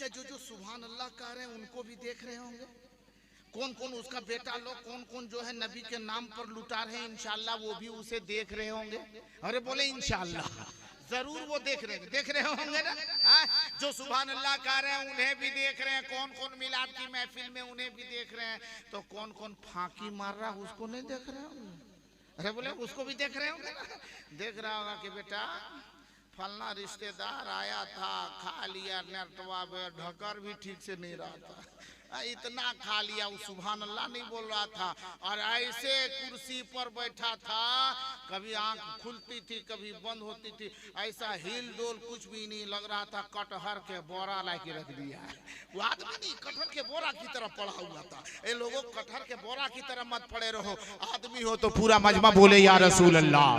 अच्छा, जो जो सुभान अल्लाह कह रहे हैं उनको भी देख रहे होंगे, कौन कौन उसका बेटा लोग कौन कौन जो है नबी के नाम पर लुटा रहे हैं, इंशाल्लाह वो भी उसे देख रहे होंगे। अरे बोले इंशाल्लाह, जरूर वो देख रहे होंगे ना। जो सुभान अल्लाह कह रहे हैं उन्हें भी देख रहे हैं, कौन कौन मिलाद की महफिल में उन्हें भी देख रहे हैं, तो कौन कौन फांकी मार रहा उसको नहीं देख रहे होंगे। अरे बोले उसको भी देख रहे होंगे ना। देख रहा होगा कि बेटा फलना रिश्तेदार आया था, खा लिया नरतवा, ढकर भी ठीक से नहीं रहा था, इतना खा लिया, वो सुभान अल्लाह नहीं बोल रहा था, और ऐसे कुर्सी पर बैठा था, कभी आंख खुलती थी कभी बंद होती थी, ऐसा हिल डोल कुछ भी नहीं लग रहा था, कटहर के बोरा लाके रख दिया है। वो आदमी नहीं, कटहर के बोरा की तरह पड़ा हुआ था। ये लोगों कटहर के बोरा की तरह मत पड़े रहो, आदमी हो तो पूरा मजमा बोले या रसूल अल्लाह।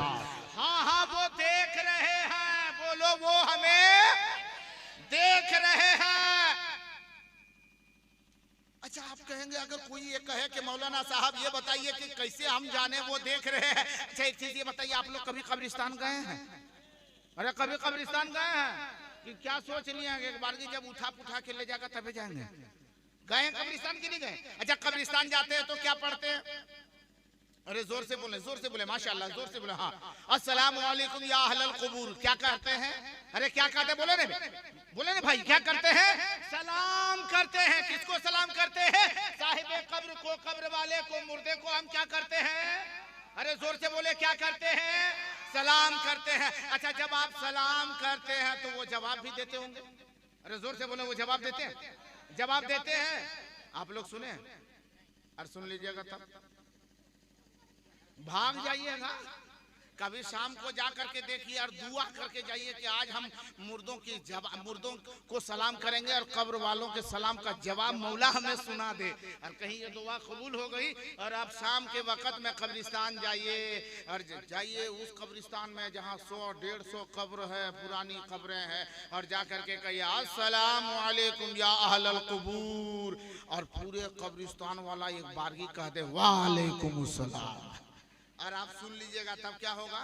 हाँ हाँ, वो देख रहे हैं, बोलो वो हमें देख रहे हैं। अच्छा, आप कहेंगे अगर कोई ये कहे कि मौलाना साहब ये बताइए कि कैसे हम जाने वो देख रहे हैं। अच्छा, एक चीज ये बताइए, आप लोग कभी कब्रिस्तान गए हैं? अरे कभी कब्रिस्तान गए हैं कि क्या सोच लिए एक बार की जब उठा के ले जाकर तभी जाएंगे? गए हैं कब्रिस्तान की नहीं गए? अच्छा, कब्रिस्तान जाते हैं तो क्या पढ़ते हैं? अरे जोर से बोले माशाल्लाह, जोर से बोले। हाँ, अस्सलाम वालेकुम या अहलल कुबूर, क्या कहते हैं? अरे क्या कहते हैं? बोले ने भाई, क्या करते हैं? सलाम करते हैं। किसको सलाम करते हैं? साहिबे कब्र को, कब्र वाले को, मुर्दे को हम क्या करते हैं? अरे जोर से बोले, क्या करते हैं? सलाम करते हैं। अच्छा, जब आप सलाम करते हैं तो वो जवाब भी देते होंगे। अरे जोर से बोले, वो जवाब देते हैं? जवाब देते हैं। आप लोग सुने और सुन लीजिएगा, तब भाग जाइएगा। कभी शाम को जा करके देखिए और दुआ करके जाइए कि आज हम मुर्दों को सलाम करेंगे और कब्र वालों के सलाम का जवाब मौला हमें सुना दे, और कहीं ये दुआ कबूल हो गई। और आप शाम के वक्त में कब्रिस्तान जाइए, और जाइए उस कब्रिस्तान में जहाँ 100-150 कब्र है, पुरानी कब्रें हैं, और जा करके कहिए अस्सलाम वालेकुम या अहलल कुबूर, और पूरे कब्रिस्तान वाला एक बारगी कह दे वालेकुम अस्सलाम, और आप सुन लीजिएगा, तब क्या होगा?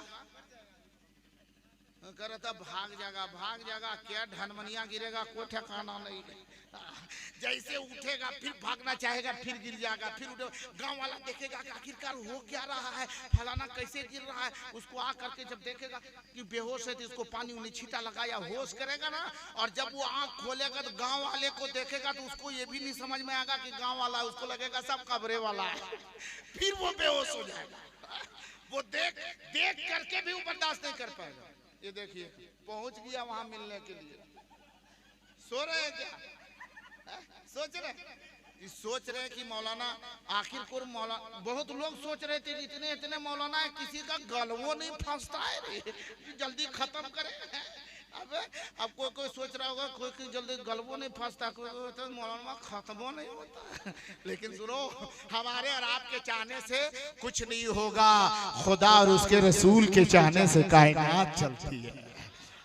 कर तब भाग जाएगा, क्या ढनमनिया गिरेगा, कोई ठिकाना नहीं। जैसे उठेगा फिर भागना चाहेगा, फिर गिर जाएगा, फिर उठेगा। गांव वाला देखेगा कि आखिरकार हो क्या रहा है, फलाना कैसे गिर रहा है, उसको आ करके जब देखेगा कि बेहोश है तो इसको पानी उन्हें छीटा लगाया, होश करेगा ना, और जब वो आंख खोलेगा तो गांव वाले को देखेगा तो उसको ये भी नहीं समझ में आएगा कि गांव वाला, उसको लगेगा सब कब्रे वाला है, फिर वो बेहोश हो जाएगा। वो देख करके भी वो बर्दाश्त नहीं कर पाएगा। ये देखिए पहुंच गया वहां मिलने के लिए, सो रहे हैं क्या? सोच रहे कि मौलाना आखिर को मौलाना, बहुत लोग सोच रहे थे इतने मौलाना है, किसी का गलवो नहीं फंसता है रे, जल्दी खत्म करे। अब कोई सोच रहा होगा कोई जल्दी गलबो नहीं फंसता, कोई तो मौलाना खत्मो नहीं होता। लेकिन सुनो, हमारे और आपके चाहने से कुछ नहीं होगा, खुदा और उसके रसूल के चाहने से कायनात चलती है।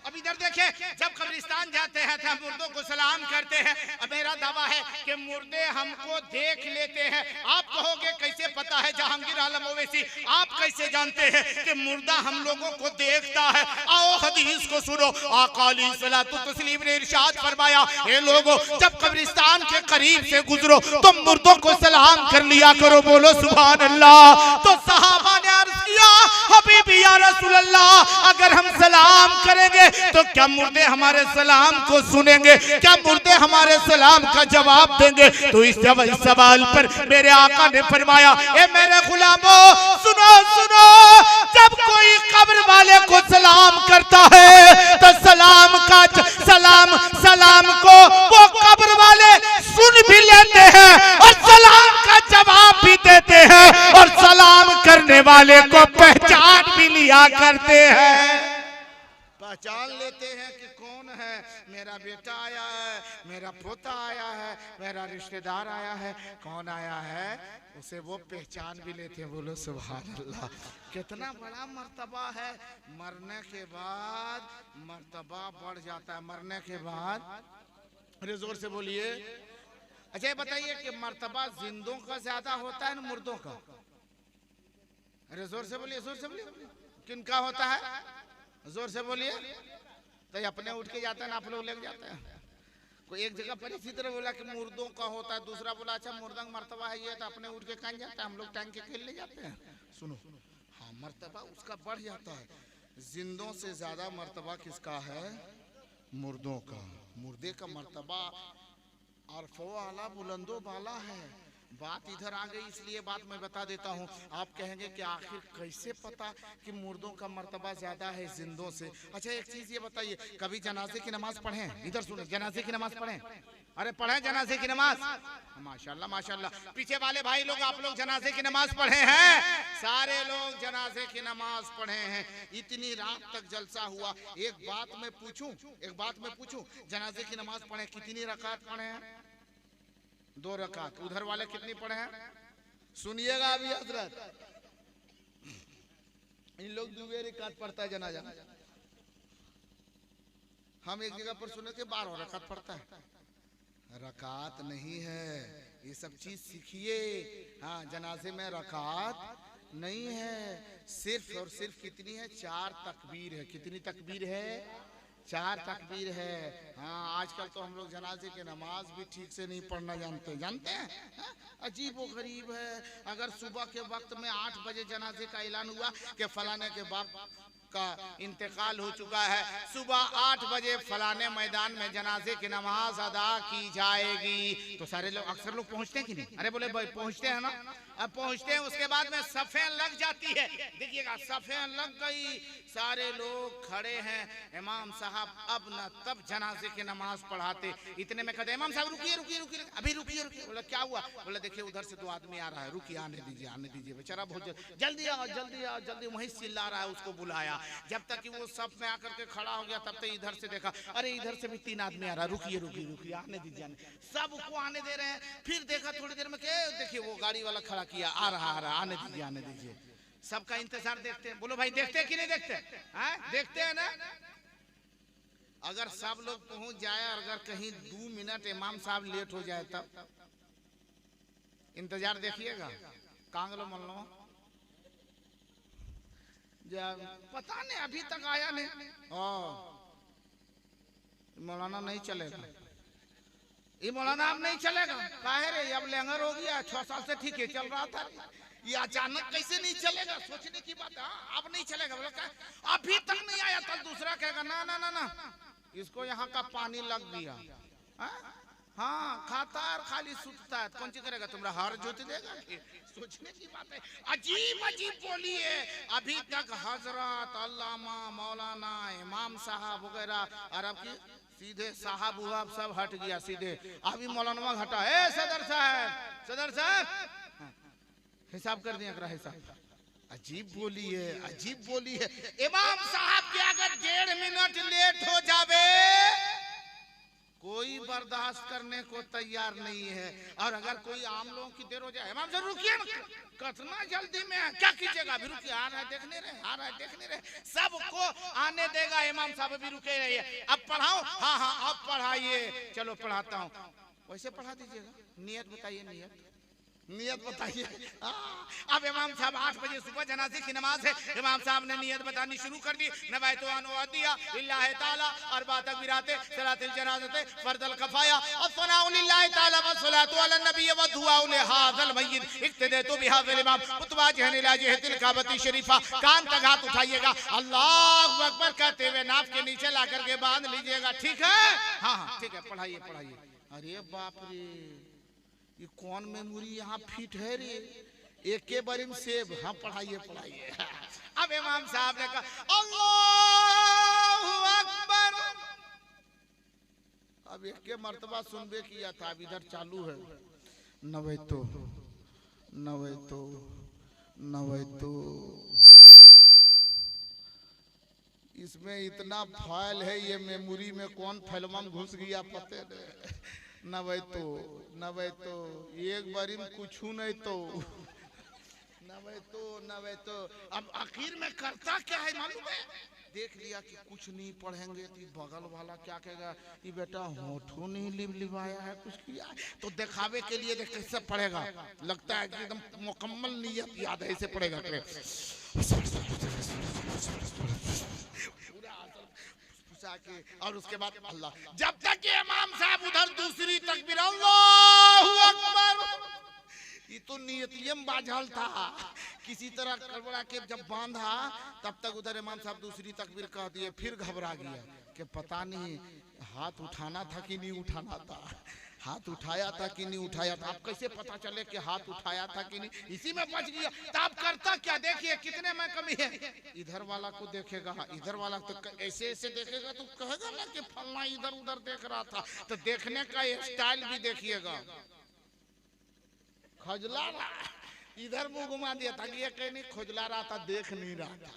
अब इधर देखे, जब कब्रिस्तान जाते हैं तो हम मुर्दों को सलाम करते हैं। अब मेरा दावा है कि मुर्दे हमको देख लेते हैं। आप कहोगे कैसे पता है जहांगीर आलम ओवैसी, आप कैसे जानते हैं कि मुर्दा हम लोगों को देखता है? आओ हदीस को सुनो। आका अलैहिस्सलातु तस्लीम ने इरशाद फरमाया, ये लोगों जब कब्रिस्तान के करीब से गुजरो तो मुर्दों को सलाम कर लिया करो, बोलो सुभान अल्लाह। तो सहाबा ने अर्ज किया, हबीबी या रसूल अल्लाह, अगर हम सलाम करेंगे तो क्या मुर्दे हमारे सलाम को सुनेंगे? क्या मुर्दे हमारे सलाम का जवाब देंगे? तो इस सवाल पर मेरे आका ने फरमाया, ए मेरे गुलामों सुनो, जब कोई कब्र वाले को सलाम करता है तो सलाम को वो कब्र वाले सुन भी लेते हैं और सलाम का जवाब भी देते हैं, और सलाम करने वाले को पहचान भी लिया करते हैं। पहचान लेते हैं कि कौन है, मेरा बेटा आया है, मेरा पोता आया है, मेरा रिश्तेदार आया है, कौन आया है, उसे वो पहचान भी लेते हैं। बोलो सुभान अल्लाह। कितना बड़ा मर्तबा है। मरने के बाद मर्तबा बढ़ जाता है, मरने के बाद। अरे जोर से बोलिए। अच्छा बताइए कि मर्तबा जिंदों का ज्यादा होता है ना मुर्दों का? अरे जोर से बोलिए, किनका होता है? जोर से बोलिए। तो अपने उठ के जाते हैं ना, आप लोग लेके जाते हैं? कोई एक जगह पर इसी तरह बोला कि मुर्दों का होता है, दूसरा बोला अच्छा मुर्दंग मर्तबा है ये तो अपने उठ के कहीं जाता है, हम लोग टांग के खेलने जाते हैं। सुनो, हाँ मर्तबा उसका बढ़ जाता है, जिंदों से ज्यादा मर्तबा किसका है? मुर्दों का। मुर्दे का मर्तबा अरफो आला बुलंदो बाला है। बात इधर आ गई इसलिए बात मैं बता देता हूँ। आप कहेंगे कि आखिर कैसे पता कि मुर्दों का मर्तबा ज्यादा है जिंदों से? अच्छा एक चीज ये बताइए, कभी जनाजे की नमाज पढ़े? इधर सुने, जनाजे की नमाज पढ़े? अरे पढ़े जनाजे की नमाज? माशाल्लाह माशाल्लाह। पीछे वाले भाई लोग, आप लोग जनाजे की नमाज पढ़े हैं? सारे लोग जनाजे की नमाज पढ़े हैं। इतनी रात तक जलसा हुआ। एक बात मैं पूछूं, जनाजे की नमाज पढ़े कितनी रकात पढ़े हैं? 2 रकात। उधर वाले कितनी पढ़े हैं? सुनिएगा अभी हजरत, इन लोग 2 रकात पढ़ता है जनाजा। हम एक जगह पर सुने थे 12 रकात पढ़ता है। रकात नहीं है, ये सब चीज सीखिए। हाँ, जनाजे में रकात नहीं है, सिर्फ और सिर्फ कितनी है? 4 तकबीर है। कितनी तकबीर है? 4 तकबीर है। हाँ, आजकल तो हम लोग जनाजे की नमाज भी ठीक से नहीं पढ़ना जानते हैं। अजीब व गरीब है। अगर सुबह के वक्त में 8 बजे जनाजे का ऐलान हुआ कि फलाने के बाप का इंतकाल हो चुका है, सुबह 8 बजे फलाने मैदान में जनाजे की नमाज अदा की जाएगी, तो सारे लोग, अक्सर लोग पहुंचते हैं कि नहीं? अरे बोले भाई पहुंचते हैं ना। अब पहुंचते हैं, उसके बाद में सफ़ें लग जाती है। देखिएगा सफ़ें लग गई, सारे लोग खड़े हैं। इमाम साहब अब न तब जनाजे की नमाज पढ़ाते। इतने में कहते इमाम साहब रुकिए रुकिए रुकिए, अभी रुकिए रुकिए। बोला क्या हुआ? बोला देखिए उधर से 2 आदमी आ रहा है, रुकिए आने दीजिए बेचारा बहुत जल्दी आओ जल्दी। वहीं चिल्ला रहा है, उसको बुलाया। जब तक कि वो सब में आकर के खड़ा हो गया, तब तक इधर से देखा, अरे इधर से भी 3 आदमी आ रहा है, रुकिए आने दीजिए। सबको आने दे रहे हैं। फिर देखा थोड़ी देर में, देखिए वो गाड़ी वाला खड़ा किया, आ रहा आने दीजिए। सबका इंतजार देखते हैं। बोलो भाई देखते हैं कि नहीं देखते? देखते हैं ना। अगर सब लोग पहुंच जाए, अगर कहीं 2 मिनट इमाम साहब लेट हो जाए तब इंतजार देखिएगा। कांगलो मन लो पता नहीं अभी तक आया नहीं। मौलाना नहीं चलेगा, ये मौलाना अब नहीं चलेगा। काहे रे? अब लंगर हो गया, 6 साल से ठीक है चल रहा था, ये अचानक कैसे नहीं चलेगा? सोचने की बात है। अब नहीं चलेगा। बोला क्या? अभी तक नहीं आया। कल दूसरा कहेगा ना, इसको यहाँ का पानी लग गया। हाँ, खाता और खाली सुतता है, कौन सी करेगा? तुम्हारा हार जोत देगा? सोचने की बात है। अजीब बोली है। अभी तक हजरत, अल्लामा, मौलाना, इमाम साहब वगैरह अरब की सीधे साहब उहाब सब हट गया सीधे। अभी मौलाना हटा है। सदर साहब हिसाब कर दिया करा हिसाब। अजीब बोली है। इमाम साहब के अगर 1.5 मिनट लेट हो जावे, कोई बर्दाश्त करने को तैयार नहीं है। और अगर कोई आम लोगों की देर हो जाए, इमाम साहब रुकिए, कितना जल्दी में है, क्या कीजिएगा? अभी रुकिए, आ रहा है देखने रहे। सबको आने देगा। इमाम साहब भी रुके रहिए। अब पढ़ाऊं? हाँ अब पढ़ाइए। चलो पढ़ाता हूँ। वैसे पढ़ा दीजिएगा। नियत बताइए, नियत बताइए। अब इमाम साहब 8 बजे सुबह जनाजे की नमाज है। इमाम साहब ने नियत बतानी शुरू कर दी। नवाइतु अन उअद्दिया लिल्लाहि ताला अरबा तकबीराते सलातुल जनाज़ते फर्दल कफाया अस्सलाउ लिल्लाहि ताला व सलातु अला नबी व दुआउ लिहाज़ल मय्यित इक्तदतु बिहाज़िल इमाम मुतवाजिहन इला जिहतिल काबती शरीफा। कान तक हाथ उठाइएगा, अल्लाहु अकबर कहते हुए नाक के नीचे ला करके बांध लीजिएगा। ठीक है? हाँ ठीक है, पढ़ाइए। अरे बाप रे, ये कौन मेमोरी यहाँ फिट है रे? एक के बारे में सेब। हाँ पढ़ाइए। अब इमाम साहब ने कहा अल्लाहु अकबर। अब एक के मर्तबा सुनबे किया था, अब इधर चालू है नवैतो। इसमें इतना फाइल है, ये मेमोरी में कौन फाइलवा में घुस गया पते नवैतो एक बारी में कुछ नहीं तो नवैतो। अब आखिर में करता क्या है मालूम है? देख लिया कि कुछ नहीं पढ़ेंगे तो बगल वाला क्या कहेगा, ये बेटा होठों नहीं लिवाया है, कुछ किया है। तो दिखावे के लिए देख कैसे पढ़ेगा, लगता है कि एकदम मुकम्मल नियत याद है, ऐसे पढ़ेगा। घुसा के, और उसके बाद अल्लाह, जब तक कि इमाम साहब उधर दूसरी तकबीर अल्लाहू अकबर, ये तो नियतियम बाझल था, किसी तरह गड़बड़ा के जब बांधा तब तक उधर इमाम साहब दूसरी तकबीर कह दिए, फिर घबरा गया कि पता नहीं हाथ उठाना था कि नहीं उठाना था, हाथ उठाया था कि नहीं उठाया था। आप कैसे पता चले कि हाथ उठाया था कि नहीं, इसी में बच गया। तो आप करता क्या, देखिए कितने में कमी है, इधर वाला को देखेगा, इधर वाला तो ऐसे ऐसे देखेगा तो कहेगा ना कि फलना इधर उधर देख रहा था। तो देखने का स्टाइल भी देखिएगा, खोजला रहा, इधर मुंह घुमा दिया था कि ये कहीं नहीं खोजला रहा था, देख नहीं रहा था।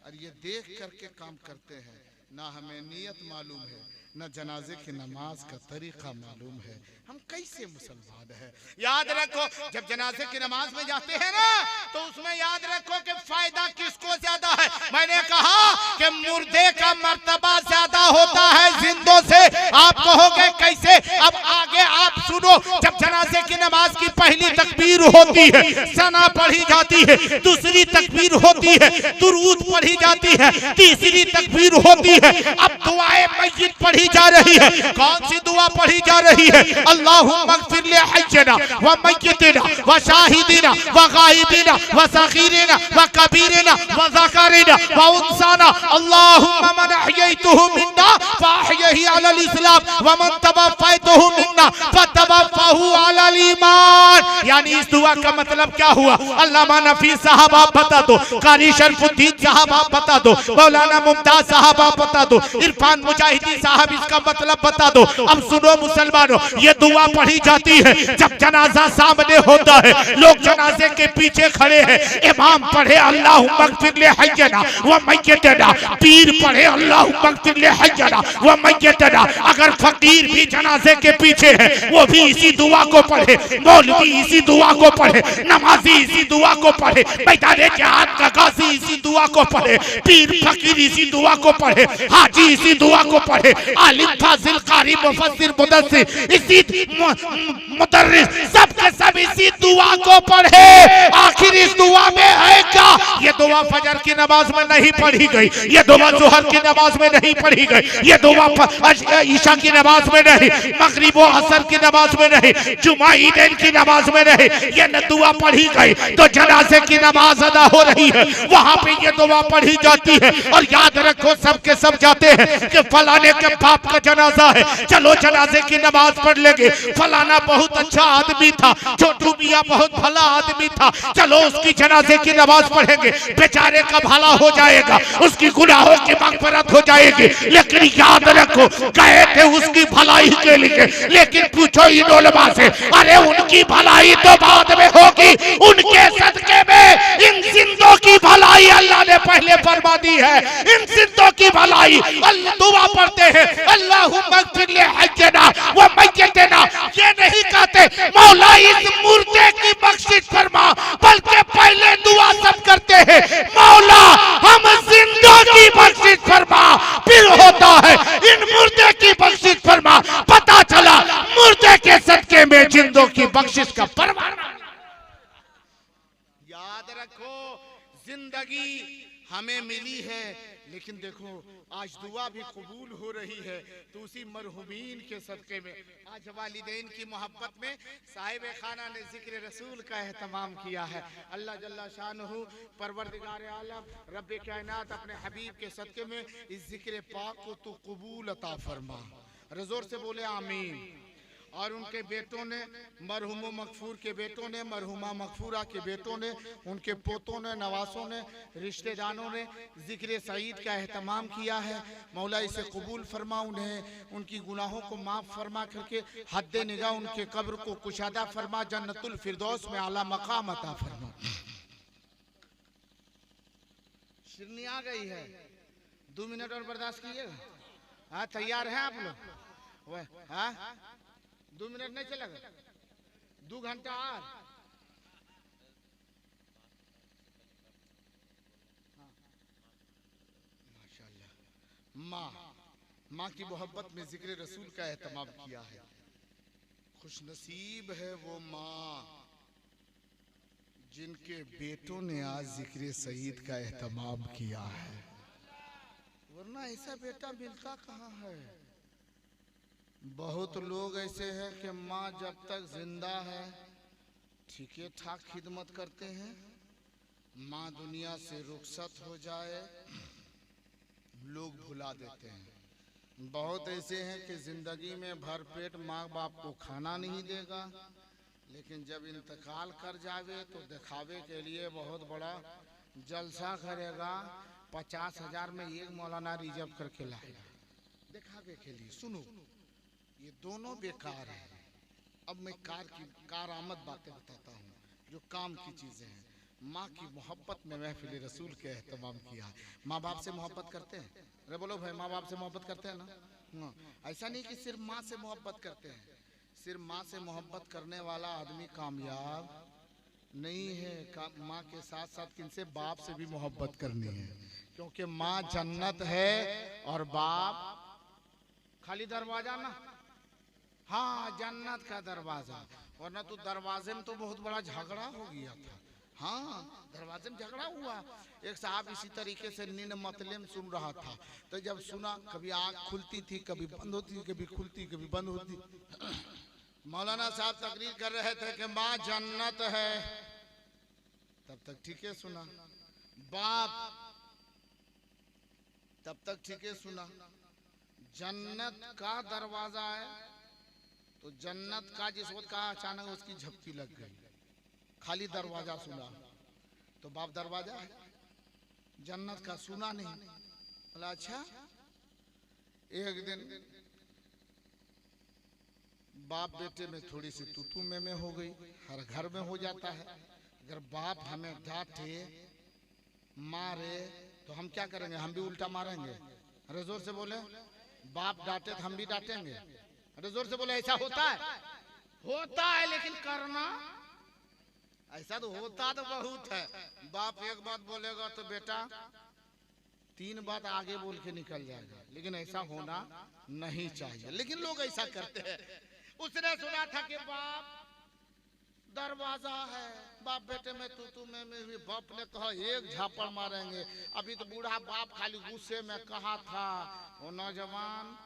और ये देख करके काम करते हैं, ना हमें नियत मालूम है, न जनाजे की नमाज का तरीका मालूम है, हम कैसे मुसलमान है। याद रखो जब जनाजे की नमाज में जाते हैं ना, तो उसमें याद रखो कि फायदा किसको ज्यादा है। मैंने कहा कि मुर्दे का मर्तबा ज्यादा होता है जिंदों से। आप कहोगे कैसे, अब आगे आप सुनो। जब जनाजे की नमाज की पहली तकबीर होती है, सना पढ़ी जाती है, दूसरी तकबीर होती है, दुरूद पढ़ी जाती है, तीसरी तकबीर होती है, अब दुआए मस्जिद पढ़ी जा रही है। कौन सी दुआ पढ़ी जा रही है, अल्लाहुम्मा इग़फिर li हय्यिना व मय्यितिना व शाहिदिना व गायबिना व सगीरिना व कबीरिना व ज़करिना व उन्साना, अल्लाहुम्मा मन अहयैतुहु मिन्ना फ़अहयिही अलल इस्लाम व मन तवफ़्फ़ैतुहु मिन्ना फ़तवफ़्फ़हु अलल ईमान। यानी इस दुआ का मतलब क्या हुआ, अल्लामा नफी साहब आप बता दो, कारी शरफुद्दीन साहब आप बता दो, मौलाना मुमताज साहब आप बता दो, इरफान मुजाहिदी साहब इसका मतलब बता दो। अब सुनो मुसलमानों, ये दुआ पढ़ी जाती है जब जनाजा सामने होता है, लोग जनाजे के पीछे खड़े हैं, इमाम पढ़े अल्लाहुम्मा इग़फिर li हय्यिना व मय्यितिना, पीर पढ़े अल्लाहुम्मा इग़फिर li हय्यिना व मय्यितिना। अगर फकीर भी जनाजे के पीछे है, वो भी इसी दुआ को पढ़े, मौलवी इसी दुआ को पढ़े, नमाजी इसी दुआ को पढ़े, मैदाने जिहाद का गाजी इसी दुआ को पढ़े, पीर फकीर इसी दुआ को पढ़े, हाजी इसी दुआ को पढ़े, आलिम फाजिल कारी मुफस्सिर मुदस्सिर इसी मुदर्रिस सब के सब इसी दुआ को पढ़े। आखिर इस दुआ में है क्या, ये दुआ फजर की नमाज में नहीं पढ़ी गई, ये दुआ जोहर की नमाज में नहीं पढ़ी गई, ये दुआ ईशा की नमाज में नहीं, मगरिब व असर की नमाज में नहीं, जुमा ईदैन की नमाज में नहीं, ये न दुआ पढ़ी गई तो जनाजे की नमाज अदा हो रही है, वहां पे ये दुआ पढ़ी जाती है। और याद रखो सब के सब जाते हैं कि फलाने के बाप का जनाजा है, चलो जनाजे की नमाज पढ़ लेंगे, फलाना बहुत अच्छा आदमी था, छोटू मियां बहुत भला आदमी था, चलो उसकी जनाजे की नमाज पढ़ेंगे, बेचारे का भला हो जाएगा, उसकी गुनाहों की मग़फ़िरत हो जाएगी। लेकिन याद रखो गए थे उसकी भलाई के लिए, लेकिन पूछो इन उलमा से, अरे उनकी भलाई तो बाद में होगी, उनके सदके में इन जिंदों की भलाई अल्लाह ने पहले फरमा दी है। इन जिंदों की भलाई अल्लाह दुआ पढ़ते हैं अल्लाहुम्मा इग़फिर li हय्यिना व मय्यितिना, ये नहीं कहते मौला इस मुर्दे की बख्शिश फरमा, बल्कि पहले दुआ सब करते हैं मौला हम जिंदों की बख्शिश फरमा, फिर होता है इन मुर्दे की बख्शिश फरमा। पता चला मुर्दे के सदके में जिंदों की बख्शिश का परवाना। याद रखो जिंदगी हमें मिली है, लेकिन देखो आज दुआ भी कबूल हो रही है तो उसी मरहुमीन के सदके में। आज वालिदैन की मोहब्बत में साहिब खाना ने जिक्र रसूल का एहतमाम किया है। अल्लाह जल्ला शानहू परवरदिगार आलम रब्बे कायनात अपने हबीब के सदके में इस जिक्र पाक को तो कबूल अता फरमा। जोर से बोले आमीन। और उनके बेटों ने, मरहुम मगफूर के बेटों ने, मरहुमा मगफूरा के बेटों ने, उनके पोतों ने, नवासों ने, रिश्तेदारों ने जिक्र सईद का एहतमाम किया है। मौला इसे कबूल फरमा, उन्हें उनकी गुनाहों को माफ़ फरमा करके हद निगाह उनके कब्र को कुशादा फरमा, जन्नतुल फिरदौस में आला मकाम अता फरमा। शिरनी आ गई है, 2 मिनट और बर्दाश्त कीजिएगा। हाँ तैयार हैं आप लोग? हाँ 2 मिनट नहीं चलेगा, 2 घंटा और। माशाल्लाह, माँ की मोहब्बत में जिक्र रसूल का एहतमाम किया है। खुशनसीब है वो माँ जिनके बेटों ने आज जिक्र सईद का एहतमाम किया है। वरना ऐसा बेटा मिलता कहाँ है। बहुत लोग ऐसे हैं कि माँ जब तक जिंदा है ठीक ठाक खिदमत करते हैं, माँ दुनिया से रुखसत हो जाए लोग भुला देते हैं। बहुत ऐसे हैं कि जिंदगी में भरपेट माँ बाप को खाना नहीं देगा, लेकिन जब इंतकाल कर जावे तो दिखावे के लिए बहुत बड़ा जलसा करेगा, 50,000 में एक मौलाना रिजर्व करके लाएगा दिखावे के लिए। सुनो, ये दोनों बेकार है। अब मैं कारआमद बातें बताता हूँ जो काम की चीजें हैं। माँ की मोहब्बत में महफिल रसूल के एहतमाम किया। माँ बाप से मोहब्बत करते हैं? अरे बोलो भाई, माँ बाप से मोहब्बत करते हैं ना? हाँ, ऐसा नहीं कि सिर्फ माँ से मोहब्बत करते हैं। सिर्फ माँ से मोहब्बत करने वाला आदमी कामयाब नहीं है। माँ के साथ साथ किनसे? बाप से भी मोहब्बत करनी है, क्योंकि माँ जन्नत है और बाप खाली दरवाजा ना। हाँ, जन्नत का दरवाजा। वरना तो दरवाजे में तो बहुत बड़ा झगड़ा हो गया था। हाँ, दरवाजे में झगड़ा हुआ। एक साहब इसी तरीके से नींद मतलेम सुन रहा था, तो जब सुना कभी आँख खुलती थी, कभी बंद होती, कभी खुलती, कभी बंद होती। मौलाना साहब तकरीर कर रहे थे कि माँ जन्नत है, तब तक ठीक है सुना। बाप तब तक ठीक है सुना। जन्नत का दरवाजा है, तो जन्नत का जिस वक्त कहा अचानक उसकी झपकी लग गई। खाली दरवाजा सुना तो बाप दरवाजा है, जन्नत का सुना नहीं। बोला अच्छा। एक दिन बाप बेटे में थोड़ी सी तू में हो गई। हर घर में हो जाता है। अगर बाप हमें डांटे मारे तो हम क्या करेंगे? हम भी उल्टा मारेंगे। अरे जोर से बोले। बाप डांटे तो हम भी डांटेंगे। अरे जोर से बोले। ऐसा होता है? होता है, लेकिन करना ऐसा तो होता तो बहुत है। बाप एक बात बोलेगा तो बेटा 3 बात आगे बोल के निकल जाएगा, लेकिन ऐसा होना नहीं चाहिए। लेकिन लोग ऐसा करते हैं। उसने सुना था कि बाप दरवाजा है, बाप बेटे में तू में भी बाप ने कहा एक झापड़ मारेंगे। अभी तो बूढ़ा बाप खाली गुस्से में कहा था, वो नौजवान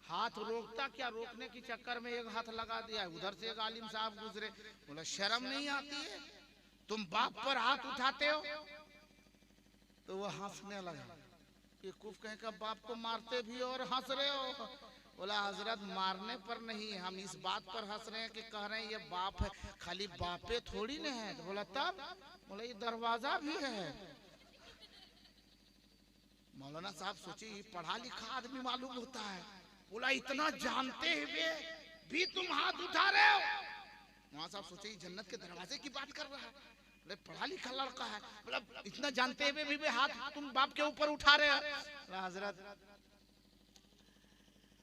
हाथ रोकता क्या? रोकने के चक्कर में एक हाथ लगा दिया। उधर से एक आलिम साहब गुजरे, बोला शर्म नहीं आती है? तुम बाप पर हाथ उठाते हो? तो वो हंसने लगा कि कुफ कहीं का बाप को मारते भी और हंस रहे हो। बोला हजरत मारने पर नहीं, हम इस बात पर हंस रहे हैं कि कह रहे हैं ये बाप है, खाली बापे थोड़ी न है। तो बोला तब? बोला ये दरवाजा भी है। मौलाना साहब सोचे ये पढ़ा लिखा आदमी मालूम होता है। बोला इतना जानते हुए भी तुम हाथ उठा रहे हो? मौलाना साहब सोचे जन्नत के दरवाजे की बात कर रहा है। बोले पढ़ा लिखा लड़का है, बोला इतना जानते हुए भी हाथ तुम बाप के ऊपर उठा रहे हो। हजरत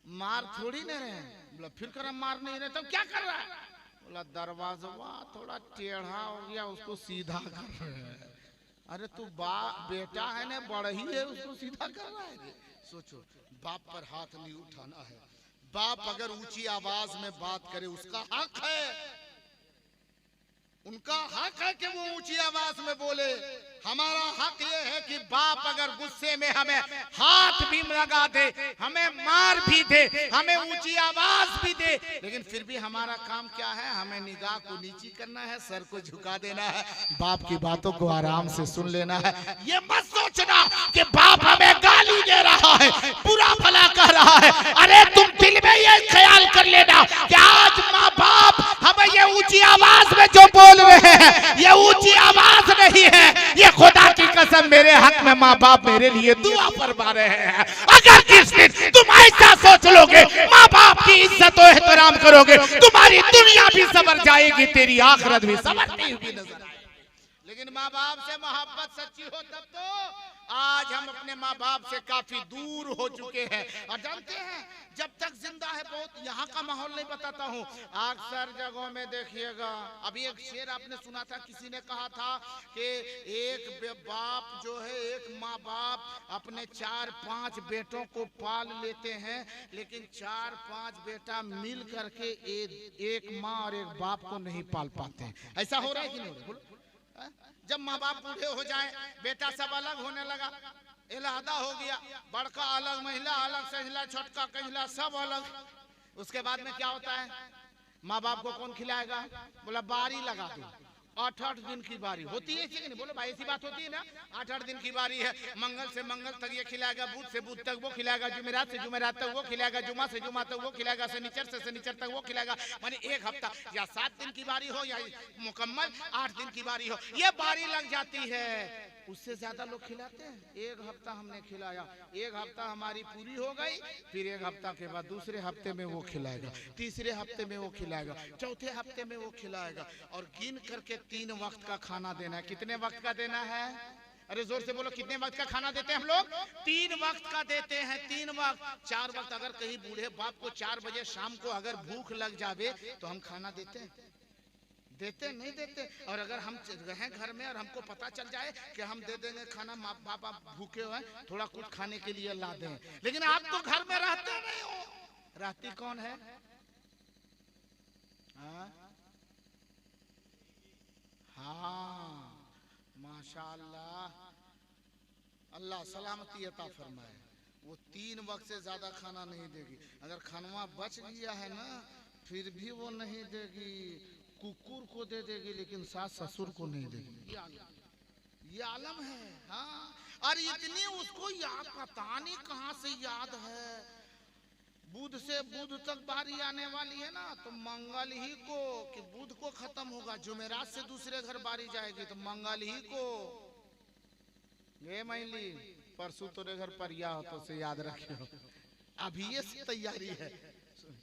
मार थोड़ी नहीं रहे। बोला फिर कर मार नहीं रहे तो क्या कर रहा है? बोला दरवाजा थोड़ा टेढ़ा हो गया, उसको सीधा कर रहे हैं। अरे तू बेटा है ना, बढ़ही है, उसको सीधा कर रहा है। सोचो, बाप पर हाथ नहीं उठाना है। बाप अगर ऊंची आवाज में बात करे उसका हक है, उनका हक है कि वो ऊंची आवाज में बोले। हमारा हक ये है कि बाप अगर गुस्से में हमें हाथ भी लगा दे, हमें मार भी दे, हमें ऊंची आवाज भी दे, लेकिन फिर भी हमारा काम क्या है? हमें निगाह को नीची करना है, सर को झुका देना है, बाप की बातों को आराम से सुन लेना है। ये मत सोचना कि बाप हमें गाली दे रहा है, बुरा भला कह रहा है। अरे तुम दिल में ये ख्याल कर लेना कि आज माँ बाप हमें ये ऊंची आवाज में जो बोल रहे हैं, ये ऊंची आवाज नहीं है, ये खुदा की कसम मेरे हक में माँ बाप मेरे लिए दुआ फरमा रहे हैं। अगर किस दिन तुम ऐसा सोच लोगे, माँ बाप की इज्जत और एहतराम करोगे, तुम्हारी दुनिया भी संवर जाएगी, तेरी आखिरत भी संवरती हुई नजर आएगी। लेकिन माँ बाप से मोहब्बत सच्ची हो तब तो। आज हम अपने माँ बाप से काफी दूर हो चुके हैं। और जानते हैं जब तक जिंदा है, बहुत यहाँ का माहौल नहीं बताता हूँ, अक्सर जगहों में देखिएगा। अभी एक शेर आपने सुना था, किसी ने कहा था कि एक बाप जो है, एक माँ बाप अपने 4-5 बेटों को पाल लेते हैं, लेकिन 4-5 बेटा मिल करके एक माँ और एक बाप को नहीं पाल पाते हैं। ऐसा हो रहा है कि नहीं? जब माँ बाप बूढ़े हो जाए, बेटा सब अलग होने लगा, इलाहादा हो गया, बड़का अलग, महिला अलग, सजला छोटका कंजला सब अलग। उसके बाद में क्या होता है, माँ बाप को कौन खिलाएगा? बोला बारी लगा दो, 8-8 दिन की बारी होती है, नहीं बोलो भाई ऐसी बात होती है ना, 8-8 दिन की बारी है। मंगल से मंगल तक ये खिलाएगा, बुध से बुध तक वो खिलाएगा, जुमेरात से जुमेरात तक वो खिलाएगा, जुमा से जुमा तक वो खिलाएगा, शनिचर से शनिचर तक वो खिलाएगा। माने एक हफ्ता या 7 दिन की बारी हो या मुकम्मल 8 दिन की बारी हो, ये बारी लग जाती है। उससे ज्यादा लोग खिलाते हैं। एक हफ्ता हमने खिलाया, एक हफ्ता हमारी पूरी हो गई, फिर एक हफ्ता के बाद दूसरे हफ्ते में वो खिलाएगा, तीसरे हफ्ते में वो खिलाएगा, चौथे हफ्ते में वो खिलाएगा। और गिन करके 3 वक्त का खाना देना है। कितने वक्त का देना है? अरे जोर से बोलो, कितने वक्त का खाना देते हैं हम लोग? 3 वक्त का देते हैं, 3 वक्त। 4 वक्त अगर कहीं बूढ़े बाप को 4 बजे शाम को अगर भूख लग जावे तो हम खाना देते हैं? देते नहीं देते। और अगर हम रहें घर में और हमको पता चल जाए कि हम दे देंगे खाना, माँ बाप भूखे हुए थोड़ा कुछ खाने के लिए ला दें, लेकिन आप तो घर में रहते नहीं हो। रहती कौन है? हाँ, माशाअल्लाह, अल्लाह सलामती अता फरमाए। वो 3 वक्त से ज्यादा खाना नहीं देगी। अगर खानवा बच गया है ना, फिर भी वो नहीं देगी। कुकुर को दे देगी लेकिन सास ससुर को नहीं देगी। ये आलम है। हाँ, और इतनी उसको याद, पता नहीं कहाँ से याद है। बुध से बुध तक बारी आने वाली है ना, तो मंगल ही को, कि बुध को खत्म होगा, जुमेरात से दूसरे घर बारी जाएगी तो मंगल ही को। ये मैली परसों तेरे घर परिया हो तो से याद रखियो, अभी ये तैयारी है।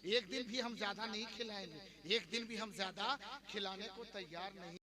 एक दिन भी हम ज्यादा नहीं खिलाएंगे, एक दिन भी हम ज्यादा खिलाने को तैयार नहीं।